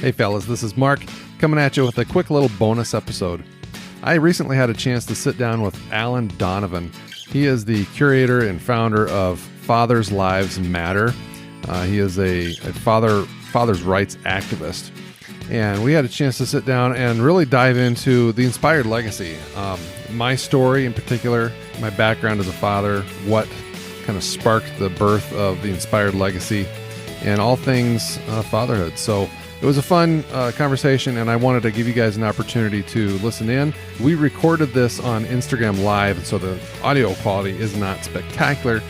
Hey fellas, this is Mark coming at you with a quick little bonus episode. I recently had a chance to sit down with Alan Donovan. He is the curator and founder of Fathers' Lives Matter. He is a father's rights activist. And we had a chance to sit down and really dive into the inspired legacy. My story in particular, my background as a father, what kind of sparked the birth of the inspired legacy, and all things fatherhood. So it was a fun conversation, and I wanted to give you guys an opportunity to listen in. We recorded this on Instagram Live, so the audio quality is not spectacular,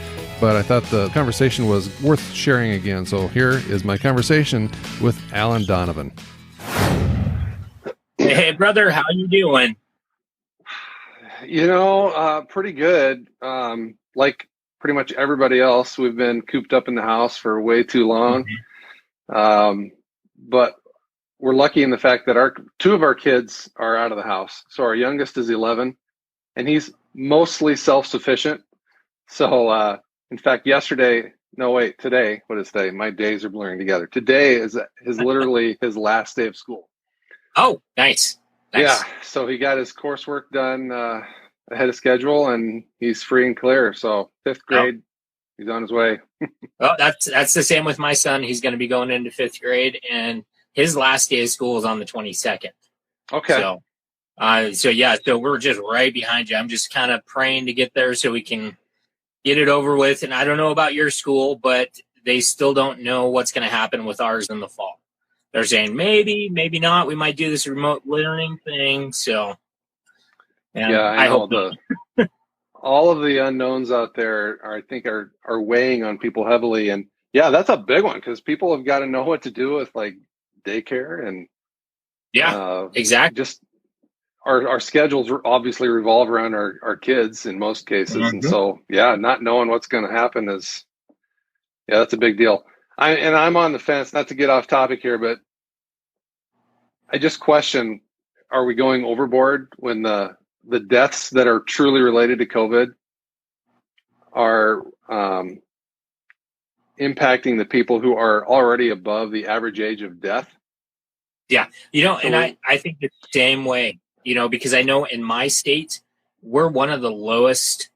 but I thought the conversation was worth sharing again. So here is my conversation with Alan Donovan. Hey, brother, how you doing? Pretty good. Like pretty much everybody else, we've been cooped up in the house for way too long. But we're lucky in the fact that two of our kids are out of the house. So our youngest is 11, and he's mostly self-sufficient. So, in fact, today, what is today? My days are blurring together. Today is literally his last day of school. Oh, nice. Yeah. So he got his coursework done ahead of schedule, and he's free and clear. So 5th grade, he's on his way. Well, that's the same with my son. He's going to be going into 5th grade, and his last day of school is on the 22nd. Okay. So we're just right behind you. I'm just kind of praying to get there so we can get it over with. And I don't know about your school, but they still don't know what's going to happen with ours in the fall. They're saying maybe not. We might do this remote learning thing. So, I hope all of the unknowns out there are weighing on people heavily. And yeah, that's a big one because people have got to know what to do with like daycare and exactly. Just our schedules obviously revolve around our kids in most cases. Mm-hmm. And so, not knowing what's going to happen that's a big deal. I'm on the fence, not to get off topic here, but I just question, are we going overboard when the deaths that are truly related to COVID are impacting the people who are already above the average age of death? Yeah. I think the same way, because I know in my state, we're one of the lowest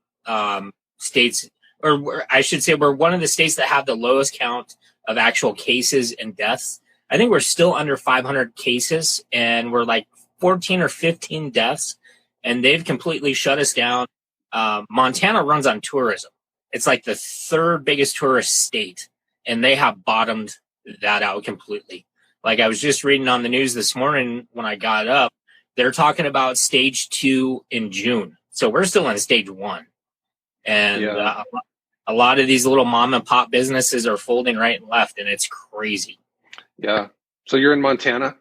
states, or I should say we're one of the states that have the lowest count of actual cases and deaths. I think we're still under 500 cases, and we're like 14 or 15 deaths. And they've completely shut us down. Montana runs on tourism. It's like the 3rd biggest tourist state, and they have bottomed that out completely. Like I was just reading on the news this morning when I got up, they're talking about stage 2 in June. So we're still in stage 1. And a lot of these little mom and pop businesses are folding right and left, and it's crazy. Yeah. So you're in Montana?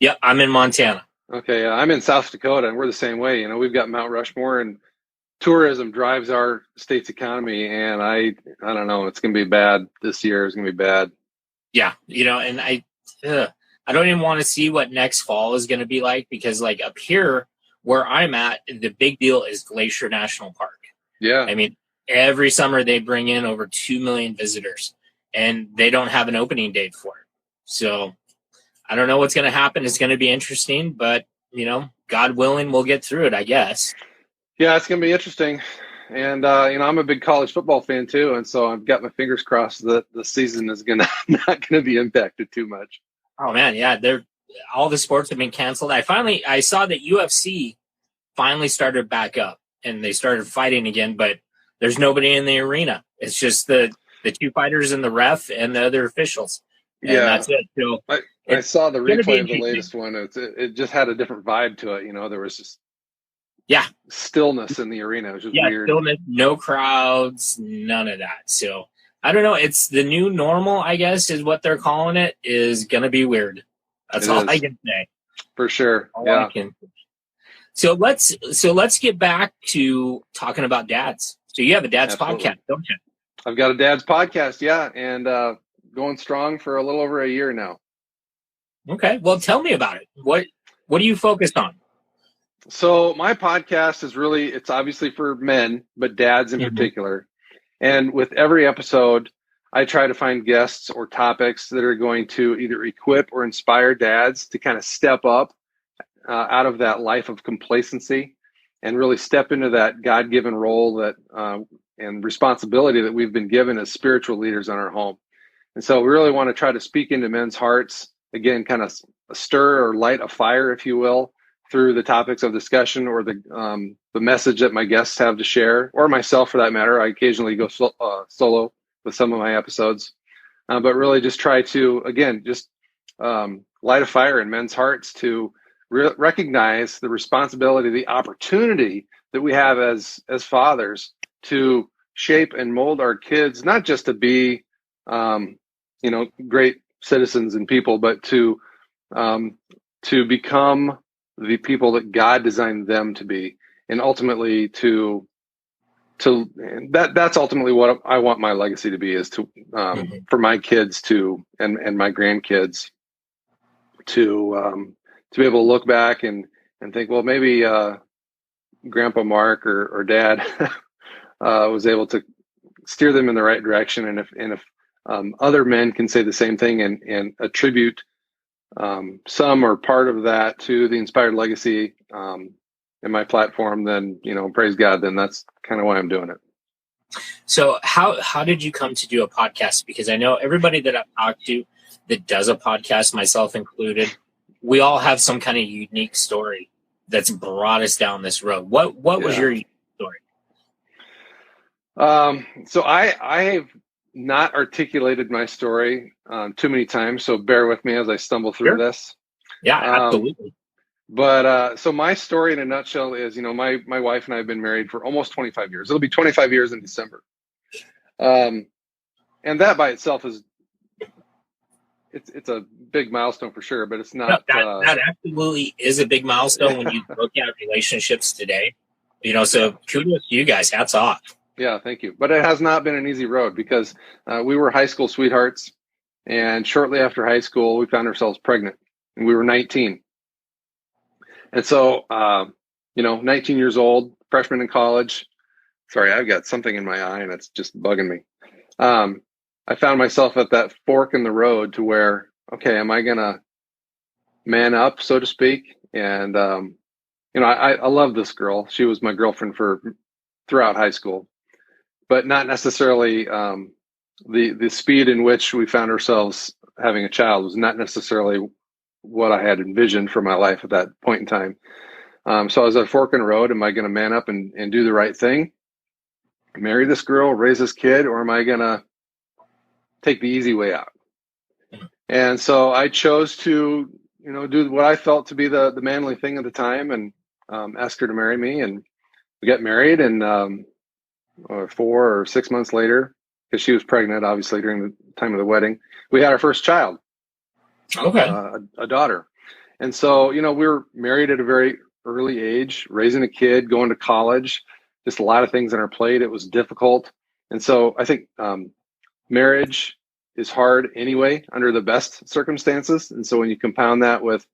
Yep, I'm in Montana. Okay, I'm in South Dakota, and we're the same way. We've got Mount Rushmore, and tourism drives our state's economy. And I don't know, it's going to be bad this year. It's going to be bad. Yeah, and I don't even want to see what next fall is going to be like, because like up here where I'm at, the big deal is Glacier National Park. Yeah, I mean, every summer they bring in over 2 million visitors, and they don't have an opening date for it. So I don't know what's going to happen. It's going to be interesting, but, God willing, we'll get through it, I guess. Yeah, it's going to be interesting. And, I'm a big college football fan too. And so I've got my fingers crossed that the season is not going to be impacted too much. Oh man. Yeah. All the sports have been canceled. I saw that UFC finally started back up and they started fighting again, but there's nobody in the arena. It's just the 2 fighters and the ref and the other officials. And that's it. So I saw the replay of the latest one. It just had a different vibe to it. There was just stillness in the arena. It was just weird. Stillness, no crowds, none of that. So I don't know. It's the new normal, I guess, is what they're calling it. Is gonna be weird. That's all I can say. For sure. So let's get back to talking about dads. So you have a dad's podcast, don't you? I've got a dad's podcast, and going strong for a little over a year now. Okay. Well, tell me about it. What do you focus on? So my podcast it's obviously for men, but dads in particular. And with every episode, I try to find guests or topics that are going to either equip or inspire dads to kind of step up out of that life of complacency and really step into that God-given role that and responsibility that we've been given as spiritual leaders in our home. And so we really want to try to speak into men's hearts, again, kind of stir or light a fire, if you will, through the topics of discussion or the message that my guests have to share, or myself for that matter. I occasionally go solo with some of my episodes, but really just try to, again, just light a fire in men's hearts to recognize the responsibility, the opportunity that we have as fathers to shape and mold our kids, not just to be, great citizens and people, but to become the people that God designed them to be, and ultimately that's ultimately what I want my legacy to be, is to for my kids and my grandkids to be able to look back and think, well, maybe Grandpa Mark or Dad was able to steer them in the right direction, and if other men can say the same thing and attribute some or part of that to the Inspired Legacy in my platform, then praise God. Then that's kind of why I'm doing it. So how did you come to do a podcast? Because I know everybody that I've talked to that does a podcast, myself included, we all have some kind of unique story that's brought us down this road. What was your story? So I have not articulated my story too many times, so bear with me as I stumble through this. Yeah, absolutely. But so my story in a nutshell is, my wife and I have been married for almost 25 years. It'll be 25 years in December. And that by itself is, it's a big milestone for sure, but it's not. That absolutely is a big milestone when you look at relationships today. So kudos to you guys. Hats off. Yeah, thank you. But it has not been an easy road, because we were high school sweethearts, and shortly after high school, we found ourselves pregnant, and we were 19. And so, 19 years old, freshman in college. Sorry, I've got something in my eye and it's just bugging me. I found myself at that fork in the road to where, okay, am I going to man up, so to speak? And, I love this girl. She was my girlfriend throughout high school, but not necessarily the speed in which we found ourselves having a child was not necessarily what I had envisioned for my life at that point in time. So I was at a fork in the road. Am I going to man up and do the right thing? Marry this girl, raise this kid, or am I going to take the easy way out? And so I chose to, do what I felt to be the manly thing at the time, and ask her to marry me. And we got married, and 4 or 6 months later, because she was pregnant, obviously, during the time of the wedding, we had our first child. Okay. A daughter. And so, we were married at a very early age, raising a kid, going to college, just a lot of things on our plate. It was difficult. And so I think marriage is hard anyway, under the best circumstances. And so when you compound that with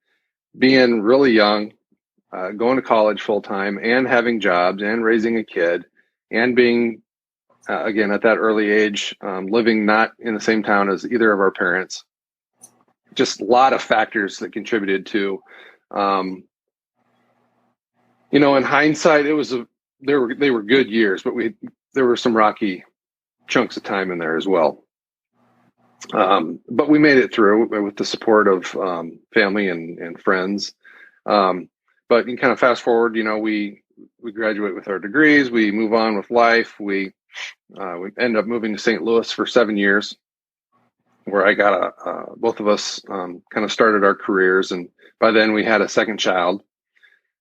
being really young, going to college full time, and having jobs, and raising a kid, and being, again, at that early age, living not in the same town as either of our parents, just a lot of factors that contributed to, in hindsight, they were good years, but there were some rocky chunks of time in there as well. But we made it through with the support of family and friends. But you kind of fast forward, we graduate with our degrees, we move on with life. We end up moving to St. Louis for 7 years, where I got both of us kind of started our careers. And by then we had a second child.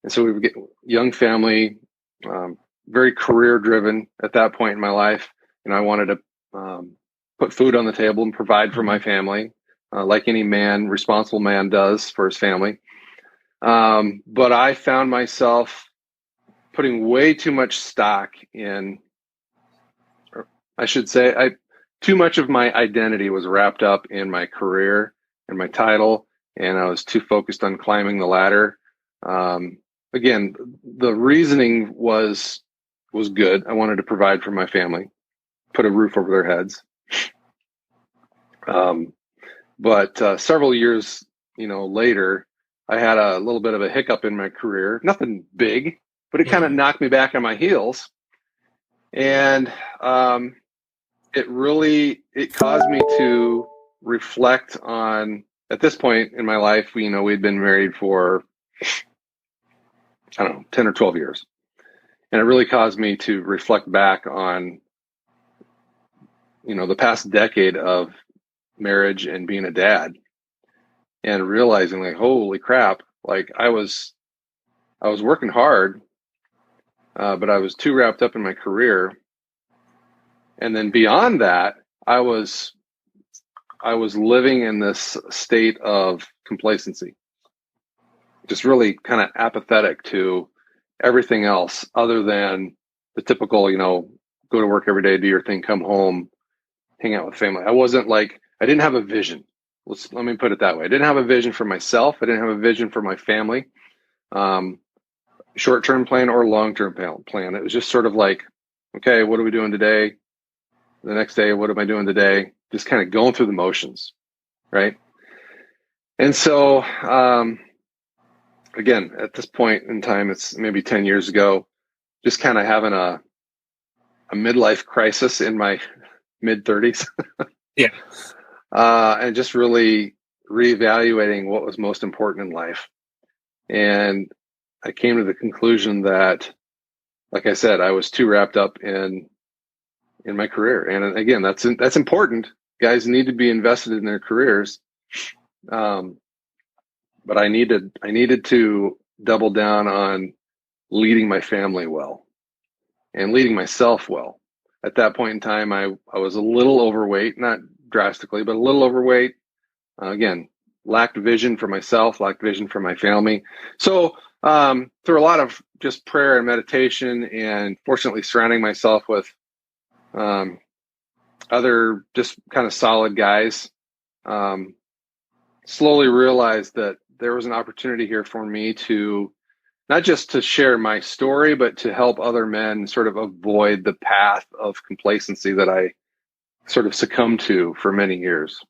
And so we would get young family, very career driven at that point in my life. And I wanted to put food on the table and provide for my family, like any responsible man does for his family. But I found myself putting way too much stock in, or I should say, too much of my identity was wrapped up in my career and my title, and I was too focused on climbing the ladder. Again, the reasoning was good. I wanted to provide for my family, put a roof over their heads. But several years, later, I had a little bit of a hiccup in my career. Nothing big, but it kind of knocked me back on my heels. And it caused me to reflect on, at this point in my life, we'd been married for, I don't know, 10 or 12 years. And it really caused me to reflect back on, the past decade of marriage and being a dad, and realizing, like, holy crap, like I was working hard, but I was too wrapped up in my career. And then beyond that, I was living in this state of complacency, just really kind of apathetic to everything else other than the typical, go to work every day, do your thing, come home, hang out with family. I didn't have a vision. Let me put it that way. I didn't have a vision for myself. I didn't have a vision for my family, short-term plan or long-term plan. It was just sort of like, okay, what are we doing today? The next day, what am I doing today? Just kind of going through the motions, right? And so, again, at this point in time, it's maybe 10 years ago, just kind of having a midlife crisis in my mid-30s. Yeah. And just really reevaluating what was most important in life. And I came to the conclusion that, like I said, I was too wrapped up in my career. And again, that's important. Guys need to be invested in their careers. But I needed to double down on leading my family well and leading myself well. At that point in time, I was a little overweight, not drastically, but a little overweight. Again, lacked vision for myself, lacked vision for my family. So through a lot of just prayer and meditation, and fortunately surrounding myself with other just kind of solid guys, slowly realized that there was an opportunity here for me to not just to share my story, but to help other men sort of avoid the path of complacency that I sort of succumbed to for many years.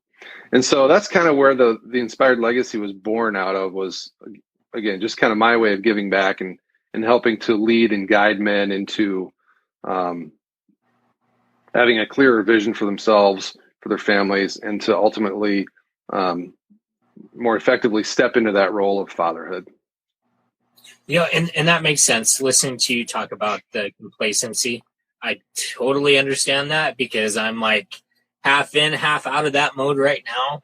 And so that's kind of where the Inspired Legacy was born out of, was, again, just kind of my way of giving back and helping to lead and guide men into having a clearer vision for themselves, for their families, and to ultimately more effectively step into that role of fatherhood. And that makes sense. Listening to you talk about the complacency, I totally understand that, because I'm like half in, half out of that mode right now.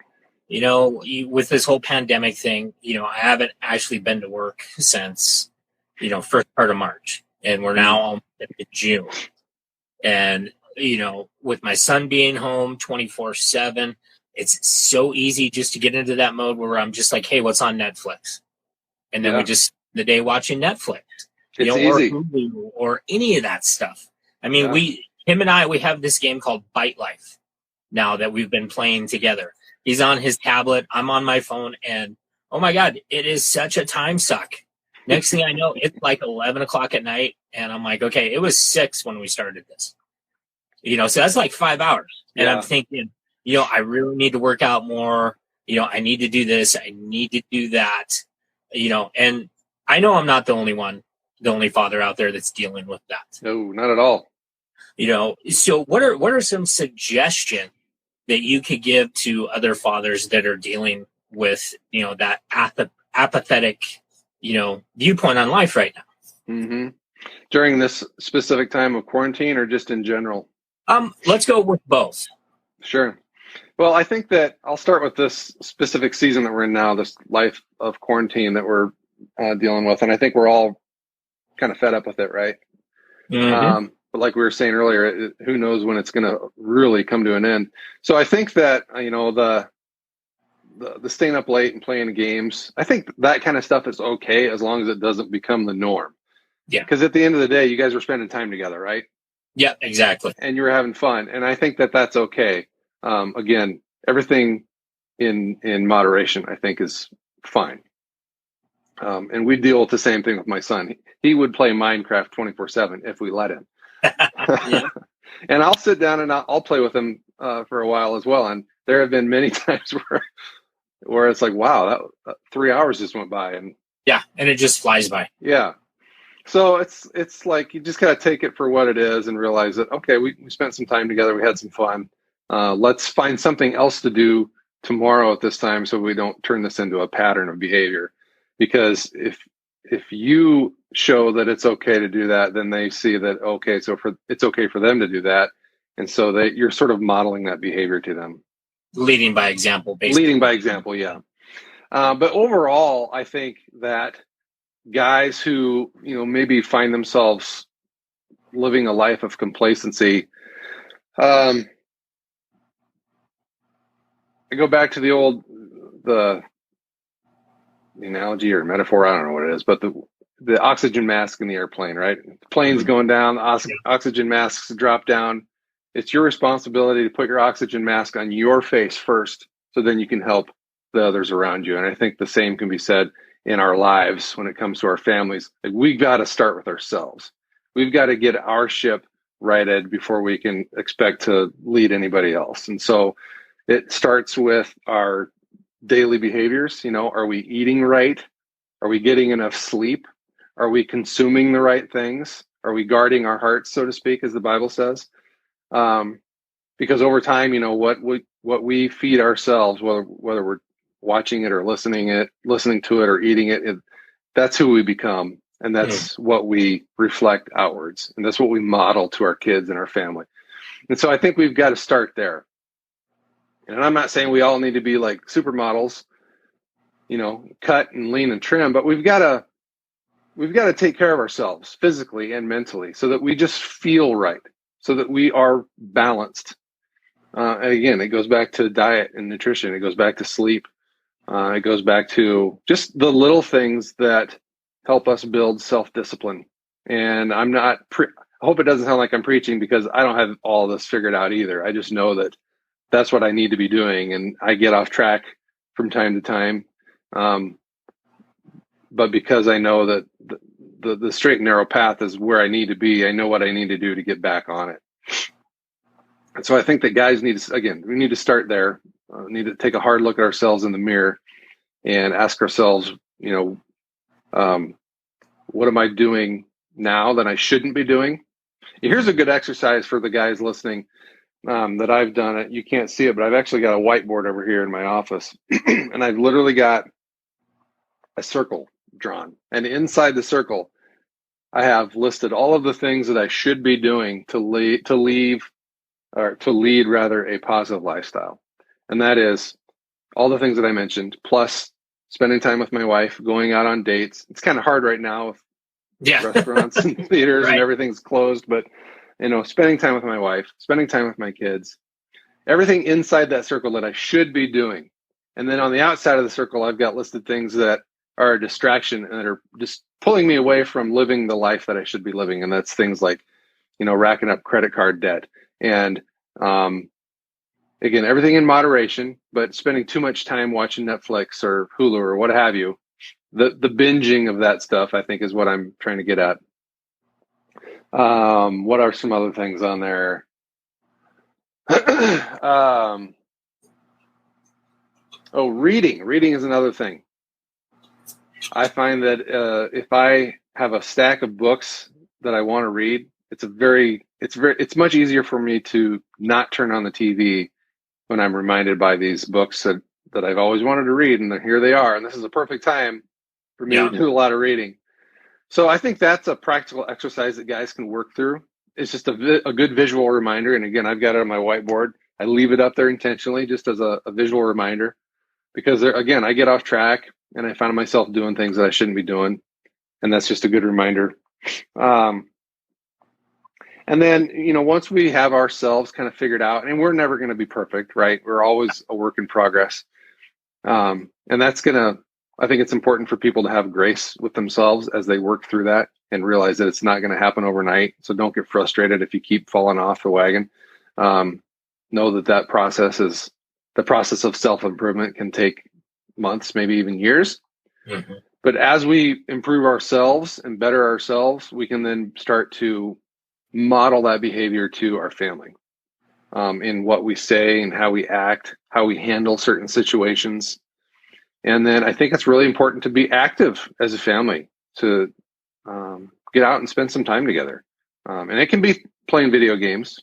With this whole pandemic thing, I haven't actually been to work since, first part of March, and we're now almost into June. And, with my son being home 24/7, it's so easy just to get into that mode where I'm just like, hey, what's on Netflix? And then we just spend the day watching Netflix, easy. Or Hulu or any of that stuff. I mean, him and I have this game called Bite Life now that we've been playing together. He's on his tablet, I'm on my phone, and oh my God, it is such a time suck. Next thing I know, it's like 11 o'clock at night, and I'm like, okay, it was 6 when we started this. So that's like 5 hours. And I'm thinking, I really need to work out more. I need to do this. I need to do that. And I know I'm not the only father out there that's dealing with that. No, not at all. So what are some suggestions that you could give to other fathers that are dealing with, that apathetic, viewpoint on life right now? Mm-hmm. During this specific time of quarantine, or just in general? Let's go with both. Sure. Well, I think that I'll start with this specific season that we're in now, this life of quarantine that we're dealing with. And I think we're all kind of fed up with it, right? Mm-hmm. But like we were saying earlier, who knows when it's going to really come to an end. So I think that, the staying up late and playing games, I think that kind of stuff is okay as long as it doesn't become the norm. Yeah. Because at the end of the day, you guys were spending time together, right? Yeah, exactly. And you were having fun. And I think that that's okay. Again, everything in moderation, I think, is fine. And we deal with the same thing with my son. He would play Minecraft 24/7 if we let him. Yeah. And I'll sit down and I'll play with him for a while as well. And there have been many times where it's like, wow, that 3 hours just went by, and yeah, and it just flies by. yeah. So it's like you just gotta take it for what it is and realize that, okay, we spent some time together, we had some fun. Let's find something else to do tomorrow at this time so we don't turn this into a pattern of behavior. Because if you show that it's okay to do that, then they see that, okay, so it's okay for them to do that. And so you're sort of modeling that behavior to them. Leading by example, basically. Leading by example, yeah. But overall, I think that guys who, maybe find themselves living a life of complacency, I go back to the analogy or metaphor, I don't know what it is, but the oxygen mask in the airplane, right? The plane's going down, the oxygen masks drop down. It's your responsibility to put your oxygen mask on your face first, so then you can help the others around you. And I think the same can be said in our lives when it comes to our families. Like, we've got to start with ourselves. We've got to get our ship righted before we can expect to lead anybody else. And so it starts with our daily behaviors. Are we eating right? Are we getting enough sleep? Are we consuming the right things? Are we guarding our hearts, so to speak, as the Bible says? Because over time, what we feed ourselves, whether we're watching it or listening to it or eating it, that's who we become. And that's what we reflect outwards. And that's what we model to our kids and our family. And so I think we've got to start there. And I'm not saying we all need to be like supermodels, cut and lean and trim, but we've got to take care of ourselves physically and mentally so that we just feel right, so that we are balanced. And again, it goes back to diet and nutrition. It goes back to sleep. It goes back to just the little things that help us build self-discipline. And I hope it doesn't sound like I'm preaching, because I don't have all this figured out either. I just know that that's what I need to be doing. And I get off track from time to time. But because I know that the straight and narrow path is where I need to be, I know what I need to do to get back on it. And so I think that guys we need to start there. We need to take a hard look at ourselves in the mirror and ask ourselves, what am I doing now that I shouldn't be doing? Here's a good exercise for the guys listening that I've done it. You can't see it, but I've actually got a whiteboard over here in my office. And I've literally got a circle drawn. And inside the circle, I have listed all of the things that I should be doing to lead a positive lifestyle. And that is all the things that I mentioned, plus spending time with my wife, going out on dates. It's kind of hard right now with restaurants and theaters right. And everything's closed, but spending time with my wife, spending time with my kids, everything inside that circle that I should be doing. And then on the outside of the circle, I've got listed things that are a distraction and that are just pulling me away from living the life that I should be living. And that's things like, racking up credit card debt and, again, everything in moderation, but spending too much time watching Netflix or Hulu or what have you, the binging of that stuff, I think, is what I'm trying to get at. What are some other things on there? Reading. Reading is another thing. I find that if I have a stack of books that I want to read, it's much easier for me to not turn on the TV when I'm reminded by these books that I've always wanted to read, and here they are. And this is a perfect time for me to do a lot of reading. So I think that's a practical exercise that guys can work through. It's just a good visual reminder. And again, I've got it on my whiteboard. I leave it up there intentionally just as a visual reminder, because again, I get off track and I find myself doing things that I shouldn't be doing. And that's just a good reminder. And then, once we have ourselves kind of figured out, and we're never going to be perfect, right? We're always a work in progress. And I think it's important for people to have grace with themselves as they work through that and realize that it's not going to happen overnight. So don't get frustrated if you keep falling off the wagon. Know that process of self-improvement can take months, maybe even years. Mm-hmm. But as we improve ourselves and better ourselves, we can then start to model that behavior to our family. in what we say and how we act, how we handle certain situations. And then I think it's really important to be active as a family, to get out and spend some time together. And it can be playing video games,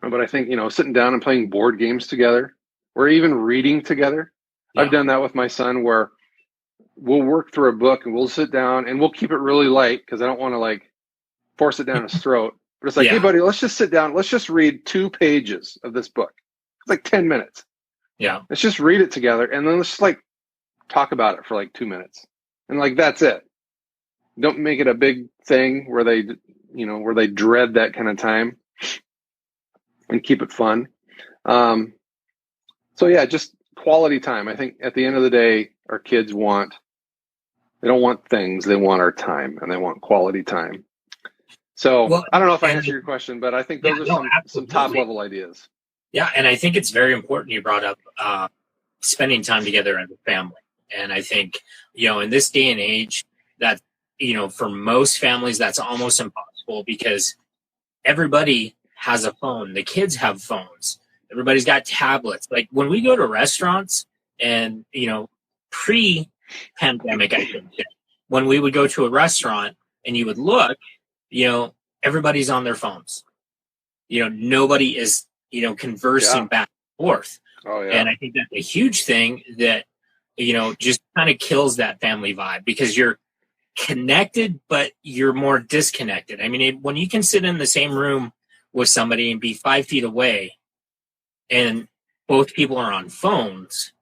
but I think, sitting down and playing board games together, or even reading together. Yeah. I've done that with my son, where we'll work through a book and we'll sit down and we'll keep it really light, because I don't want to force it down his throat. But it's like, hey buddy, let's just sit down. Let's just read 2 pages of this book. It's 10 minutes. Yeah. Let's just read it together. And then let's just talk about it for 2 minutes. And that's it. Don't make it a big thing where they dread that kind of time, and keep it fun. So yeah, just quality time. I think at the end of the day, our kids they don't want things, they want our time, and they want quality time. So I don't know if I answered your question, but I think those are some top level ideas. Yeah. And I think it's very important you brought up spending time together as a family. And I think, in this day and age, that, for most families, that's almost impossible, because everybody has a phone. The kids have phones. Everybody's got tablets. When we go to restaurants, and, pre-pandemic, I should say, when we would go to a restaurant and you would look, everybody's on their phones. Nobody is, conversing back and forth. Oh, yeah. And I think that's a huge thing that, just kind of kills that family vibe, because you're connected, but you're more disconnected. I mean, when you can sit in the same room with somebody and be 5 feet away, and both people are on phones,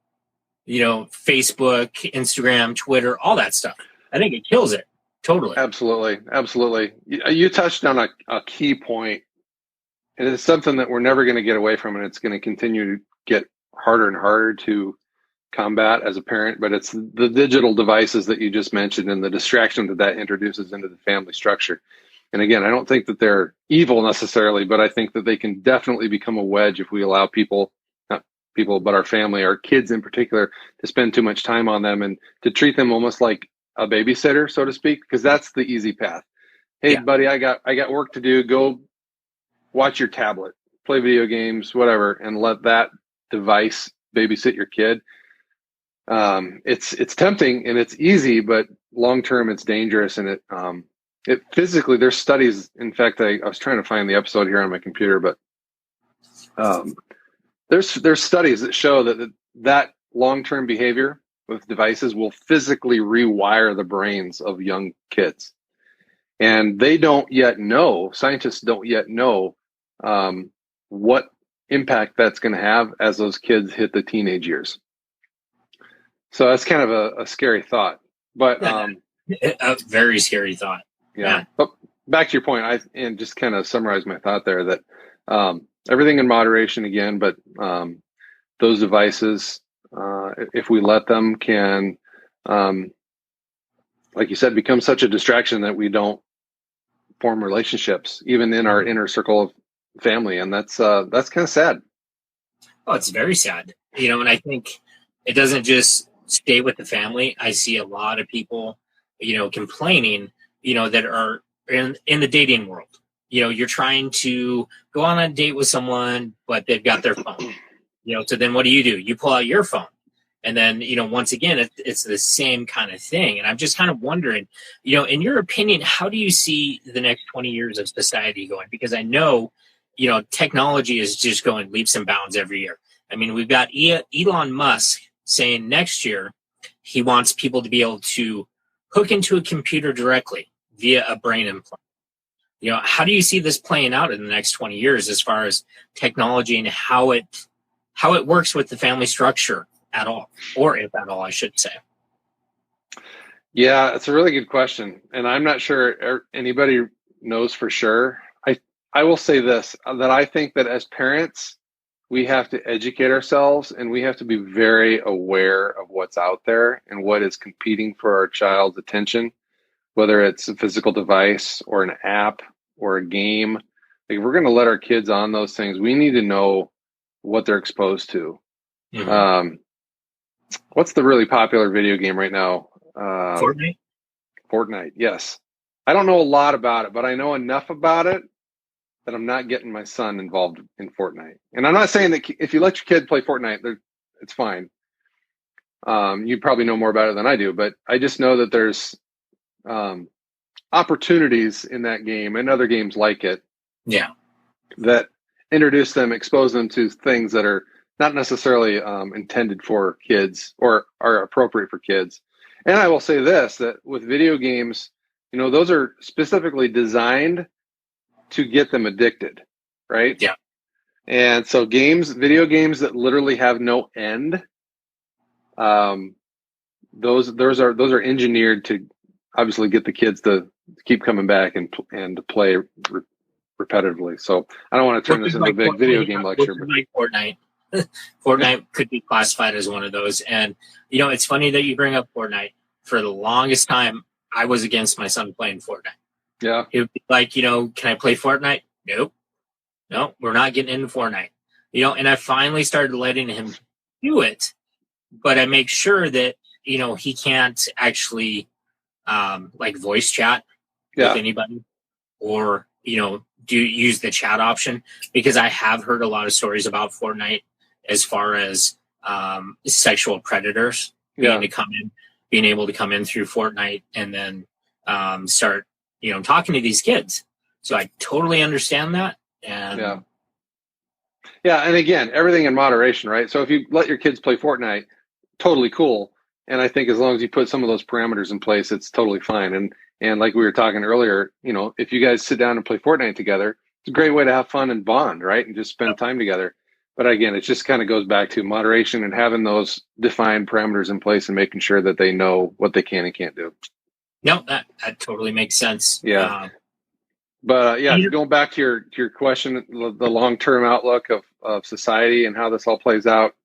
Facebook, Instagram, Twitter, all that stuff, I think it kills it. Totally. Absolutely. You touched on a key point, and it's something that we're never going to get away from, and it's going to continue to get harder and harder to combat as a parent. But it's the digital devices that you just mentioned, and the distraction that introduces into the family structure. And again, I don't think that they're evil necessarily, but I think that they can definitely become a wedge if we allow not people, but our family, our kids in particular, to spend too much time on them, and to treat them almost like a babysitter, so to speak, because that's the easy path. Hey, buddy, I got work to do. Go watch your tablet, play video games, whatever, and let that device babysit your kid. It's tempting and it's easy, but long term it's dangerous, and it physically, there's studies. In fact, I was trying to find the episode here on my computer, but there's studies that show that long term behavior with devices will physically rewire the brains of young kids. And scientists don't yet know what impact that's going to have as those kids hit the teenage years. So that's kind of a scary thought, but a very scary thought. Yeah. But back to your point, and just kind of summarize my thought there, that everything in moderation again, but those devices, if we let them, can, like you said, become such a distraction that we don't form relationships, even in our inner circle of family. And that's kind of sad. Oh, it's very sad. And I think it doesn't just stay with the family. I see a lot of people, complaining, that are in the dating world. You're trying to go on a date with someone, but they've got their phone. So then what do? You pull out your phone. And then, once again, it's the same kind of thing. And I'm just kind of wondering, in your opinion, how do you see the next 20 years of society going? Because I know, technology is just going leaps and bounds every year. I mean, we've got Elon Musk saying next year he wants people to be able to hook into a computer directly via a brain implant. How do you see this playing out in the next 20 years as far as technology and how it works with the family structure at all, or if at all, I should say? Yeah, it's a really good question. And I'm not sure anybody knows for sure. I will say this, that I think that as parents, we have to educate ourselves, and we have to be very aware of what's out there and what is competing for our child's attention, whether it's a physical device or an app or a game. If we're going to let our kids on those things, we need to know what they're exposed to. Mm-hmm. What's the really popular video game right now? Fortnite, yes. I don't know a lot about it, but I know enough about it that I'm not getting my son involved in Fortnite. And I'm not saying that if you let your kid play Fortnite, it's fine. You probably know more about it than I do, but I just know that there's opportunities in that game and other games like it. Yeah. That introduce them, expose them to things that are not necessarily intended for kids or are appropriate for kids. And I will say this, that with video games, those are specifically designed to get them addicted, right? Yeah. And so video games that literally have no end, those are engineered to obviously get the kids to keep coming back and to play repetitively. So I don't want to turn this into a big video game lecture. But like Fortnite. Fortnite could be classified as one of those. And, it's funny that you bring up Fortnite. For the longest time, I was against my son playing Fortnite. Yeah. It would be like, can I play Fortnite? Nope. No, we're not getting into Fortnite. And I finally started letting him do it, but I make sure that, he can't actually like voice chat with anybody or, use the chat option, because I have heard a lot of stories about Fortnite as far as sexual predators being able to come in through Fortnite and then start, talking to these kids. So I totally understand that. And yeah. And again, everything in moderation, right? So if you let your kids play Fortnite, totally cool. And I think as long as you put some of those parameters in place, it's totally fine. And like we were talking earlier, if you guys sit down and play Fortnite together, it's a great way to have fun and bond, right? And just spend time together. But again, it just kind of goes back to moderation and having those defined parameters in place and making sure that they know what they can and can't do. No, that totally makes sense. Yeah. But going back to your question, the long-term outlook of society and how this all plays out,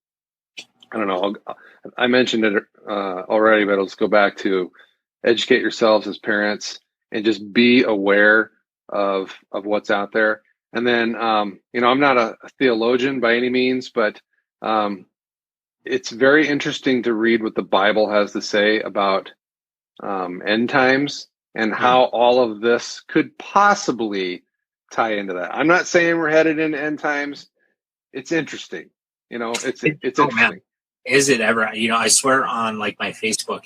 I don't know. I mentioned it already, but let's go back to educate yourselves as parents and just be aware of what's out there. And then, I'm not a theologian by any means, but it's very interesting to read what the Bible has to say about end times and how all of this could possibly tie into that. I'm not saying we're headed into end times. It's interesting. It's interesting. Man. Is it ever? I swear on like my Facebook,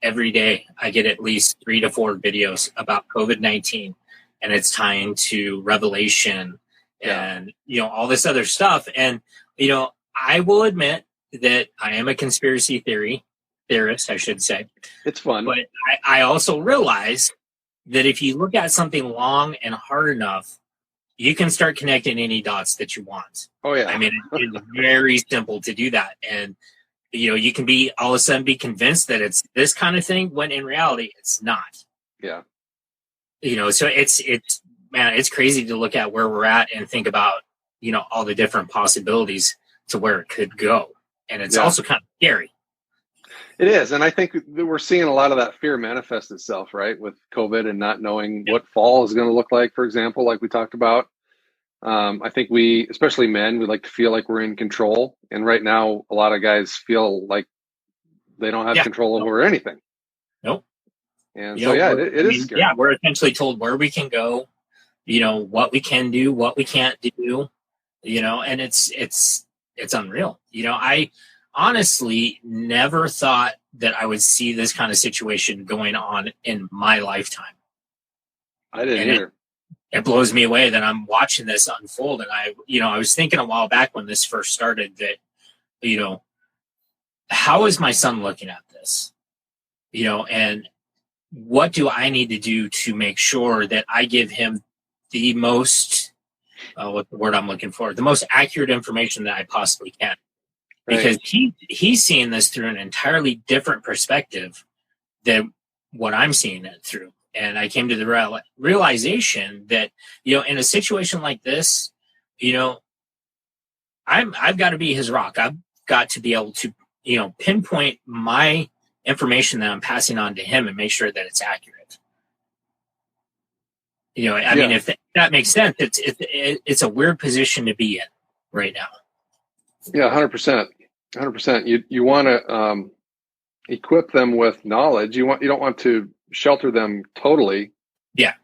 every day I get at least 3 to 4 videos about COVID-19, and it's tying to Revelation and, all this other stuff. And, I will admit that I am a conspiracy theorist, I should say. It's fun. But I also realize that if you look at something long and hard enough, you can start connecting any dots that you want. Oh, yeah. I mean, it's very simple to do that. And, you can all of a sudden be convinced that it's this kind of thing when in reality it's not. Yeah. So it's crazy to look at where we're at and think about, all the different possibilities to where it could go. And it's also kind of scary. It is. And I think that we're seeing a lot of that fear manifest itself, right? With COVID and not knowing what fall is going to look like, for example, like we talked about. I think especially men, we like to feel like we're in control. And right now, a lot of guys feel like they don't have control over anything. Nope. And it is scary. Yeah, we're essentially told where we can go, what we can do, what we can't do, and it's unreal. I honestly never thought that I would see this kind of situation going on in my lifetime. I didn't either. It blows me away that I'm watching this unfold. And I was thinking a while back when this first started that, how is my son looking at this? And what do I need to do to make sure that I give him the most, what the word I'm looking for, the most accurate information that I possibly can? Because he's seeing this through an entirely different perspective than what I'm seeing it through. And I came to the realization that, in a situation like this, I've got to be his rock. I've got to be able to, pinpoint my information that I'm passing on to him and make sure that it's accurate. I mean, if that makes sense, it's a weird position to be in right now. Yeah, 100%. 100%. You want to equip them with knowledge. You don't want to shelter them totally. Yeah.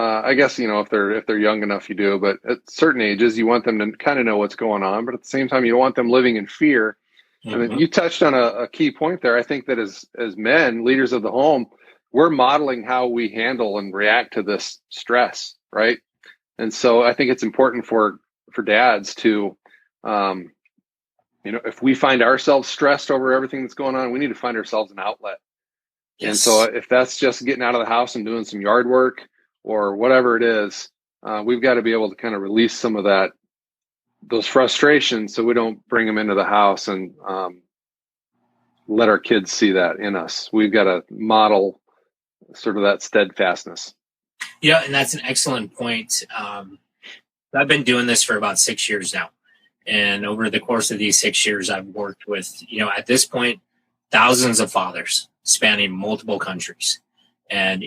I guess, if they're young enough, you do, but at certain ages, you want them to kind of know what's going on, but at the same time, you don't want them living in fear. Mm-hmm. And you touched on a key point there. I think that as men, leaders of the home, we're modeling how we handle and react to this stress, right? And so I think it's important for dads to, if we find ourselves stressed over everything that's going on, we need to find ourselves an outlet. Yes. And so if that's just getting out of the house and doing some yard work or whatever it is, we've got to be able to kind of release some of those frustrations so we don't bring them into the house and let our kids see that in us. We've got to model sort of that steadfastness. Yeah, and that's an excellent point. I've been doing this for about 6 years now. And over the course of these 6 years, I've worked with, at this point, thousands of fathers spanning multiple countries. And,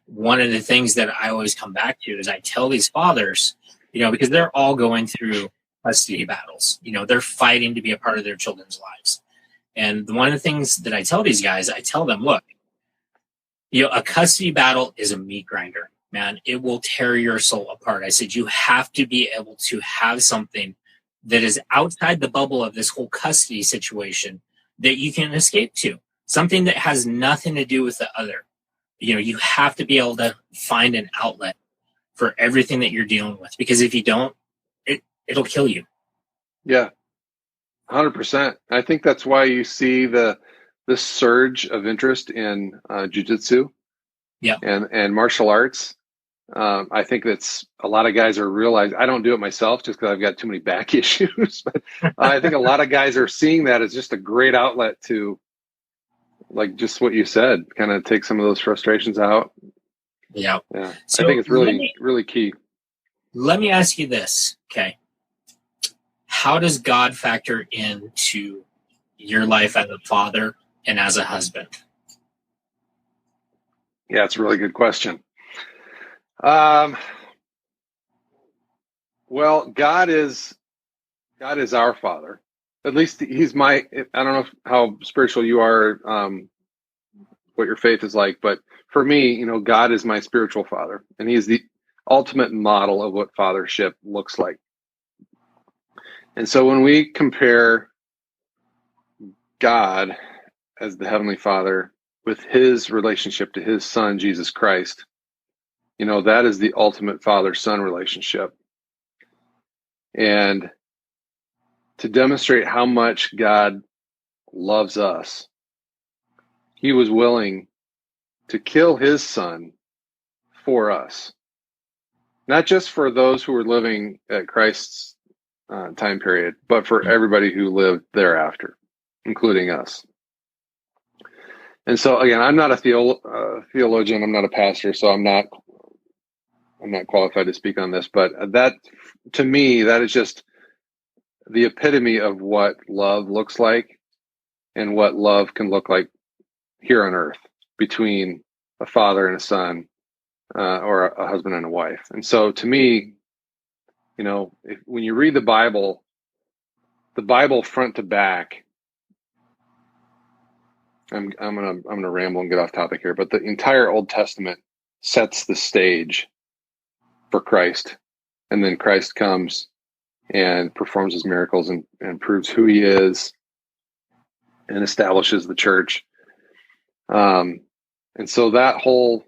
one of the things that I always come back to is I tell these fathers, because they're all going through custody battles. They're fighting to be a part of their children's lives. And one of the things that I tell these guys, I tell them, look, a custody battle is a meat grinder, man. It will tear your soul apart. I said, you have to be able to have something that is outside the bubble of this whole custody situation that you can escape to, something that has nothing to do with the other. You have to be able to find an outlet for everything that you're dealing with, because if you don't, it'll kill you. Yeah, 100%. I think that's why you see this surge of interest in jiu-jitsu and martial arts. I think that's a lot of guys are realizing. I don't do it myself just because I've got too many back issues, but I think a lot of guys are seeing that as just a great outlet to, like just what you said, kind of take some of those frustrations out. Yeah. So I think it's really key. Let me ask you this, okay? How does God factor into your life as a father and as a husband? Yeah, it's a really good question. Well, God is our Father. At least He's I don't know how spiritual you are, what your faith is like, but for me, God is my spiritual father, and He's the ultimate model of what fathership looks like. And so when we compare God as the Heavenly Father with His relationship to His Son, Jesus Christ, that is the ultimate father-son relationship. And to demonstrate how much God loves us, He was willing to kill His Son for us. Not just for those who were living at Christ's time period, but for everybody who lived thereafter, including us. And so, again, I'm not a theologian. I'm not a pastor, so I'm not qualified to speak on this. But that, to me, that is just the epitome of what love looks like and what love can look like here on earth between a father and a son, or a husband and a wife. And so, to me, when you read the Bible front to back, I'm gonna ramble and get off topic here, but the entire Old Testament sets the stage for Christ, and then Christ comes and performs His miracles and proves who He is and establishes the church. And so that whole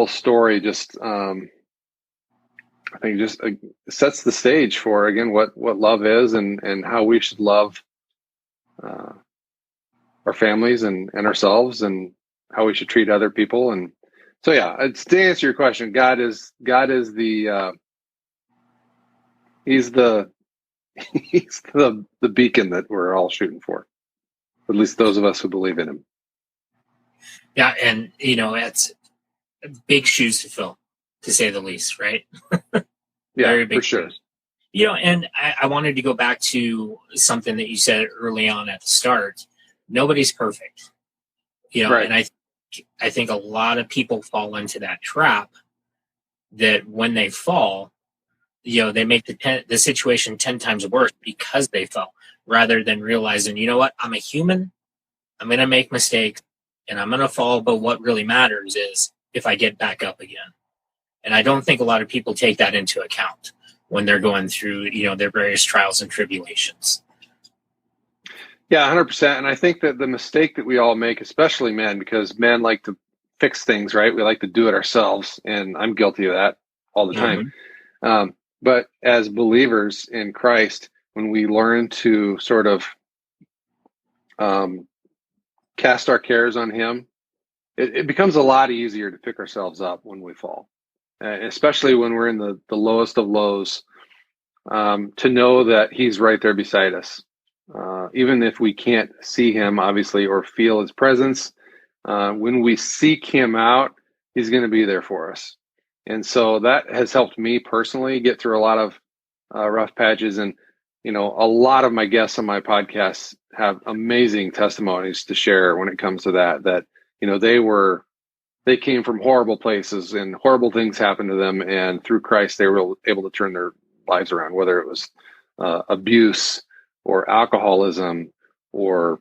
story just I think just sets the stage for, again, what love is and how we should love our families and ourselves, and how we should treat other people. And so, yeah, to answer your question, God is the He's the beacon that we're all shooting for, at least those of us who believe in Him. Yeah, and it's big shoes to fill, to say the least, right? Yeah, very big for sure. shoes. And I wanted to go back to something that you said early on at the start. Nobody's perfect, right. And I think a lot of people fall into that trap, that when they fall, they make the situation 10 times worse because they fell, rather than realizing, what, I'm a human, I'm going to make mistakes, and I'm going to fall, but what really matters is if I get back up again? And I don't think a lot of people take that into account when they're going through, their various trials and tribulations. Yeah, 100%. And I think that the mistake that we all make, especially men, because men like to fix things, right? We like to do it ourselves. And I'm guilty of that all the time. But as believers in Christ, when we learn to sort of cast our cares on him, it becomes a lot easier to pick ourselves up when we fall, especially when we're in the lowest of lows, to know that he's right there beside us. Even if we can't see him, obviously, or feel his presence, when we seek him out, he's going to be there for us. And so that has helped me personally get through a lot of rough patches. And, a lot of my guests on my podcast have amazing testimonies to share when it comes to that, they came from horrible places and horrible things happened to them. And through Christ, they were able to turn their lives around, whether it was abuse or alcoholism, or,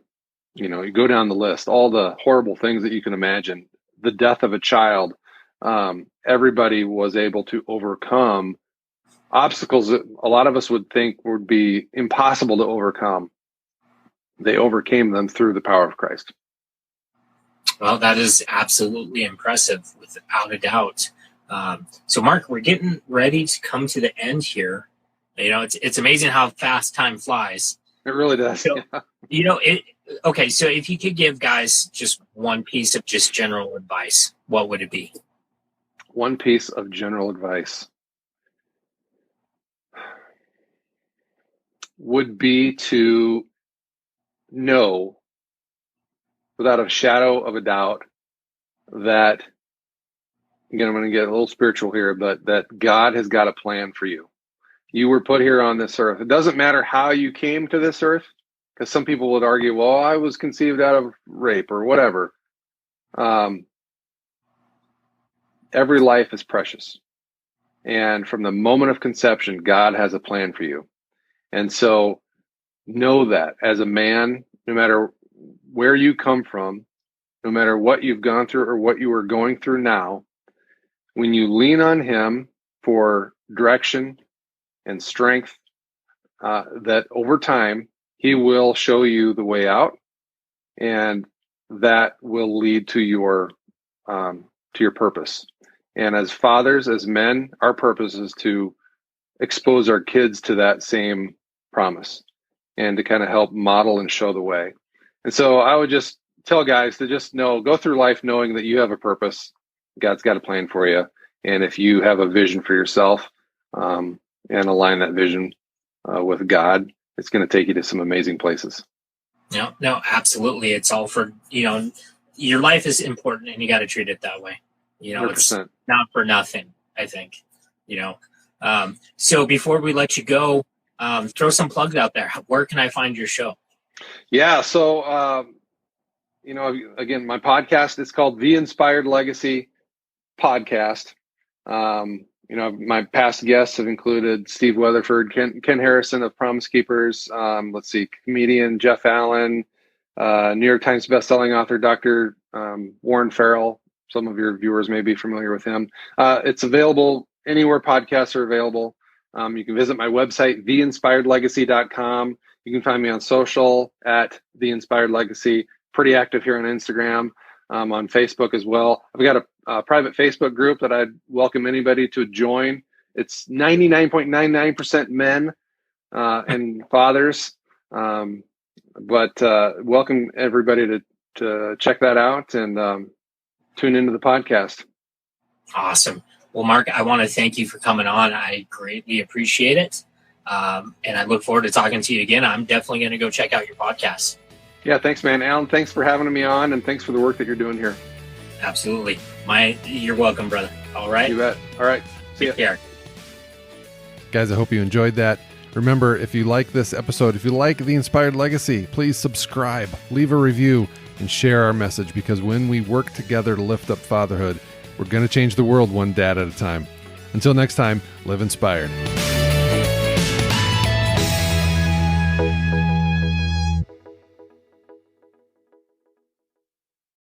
you go down the list, all the horrible things that you can imagine, the death of a child. Everybody was able to overcome obstacles that a lot of us would think would be impossible to overcome. They overcame them through the power of Christ. Well, that is absolutely impressive, without a doubt. So, Mark, we're getting ready to come to the end here. It's amazing how fast time flies. It really does. So, okay, so if you could give guys just one piece of just general advice, what would it be? One piece of general advice would be to know without a shadow of a doubt that, again, I'm going to get a little spiritual here, but that God has got a plan for you. You were put here on this earth. It doesn't matter how you came to this earth, because some people would argue, well, I was conceived out of rape or whatever. Every life is precious. And from the moment of conception, God has a plan for you. And so know that as a man, no matter where you come from, no matter what you've gone through or what you are going through now, when you lean on him for direction and strength, that over time, he will show you the way out, and that will lead to your purpose. And as fathers, as men, our purpose is to expose our kids to that same promise and to kind of help model and show the way. And so I would just tell guys to just go through life knowing that you have a purpose. God's got a plan for you. And if you have a vision for yourself, and align that vision with God, it's going to take you to some amazing places. No, absolutely. It's all for, your life is important and you got to treat it that way. 100%. It's not for nothing, I think, So before we let you go, throw some plugs out there. Where can I find your show? Yeah. So, again, my podcast is called The Inspired Legacy Podcast. My past guests have included Steve Weatherford, Ken Harrison of Promise Keepers. Comedian Jeff Allen, New York Times bestselling author Dr. Warren Farrell. Some of your viewers may be familiar with him. It's available anywhere podcasts are available. You can visit my website, theinspiredlegacy.com. You can find me on social at The Inspired Legacy. Pretty active here on Instagram, on Facebook as well. I've got a private Facebook group that I'd welcome anybody to join. It's 99.99% men and fathers. But welcome everybody to check that out and tune into the podcast. Awesome. Well, Mark, I want to thank you for coming on. I greatly appreciate it. And I look forward to talking to you again. I'm definitely going to go check out your podcast. Yeah, thanks, man. Alan, thanks for having me on, and thanks for the work that you're doing here. Absolutely. You're welcome, brother. All right? You bet. All right. See ya. Take care. Guys, I hope you enjoyed that. Remember, if you like this episode, if you like The Inspired Legacy, please subscribe, leave a review, and share our message, because when we work together to lift up fatherhood, we're going to change the world one dad at a time. Until next time, live inspired.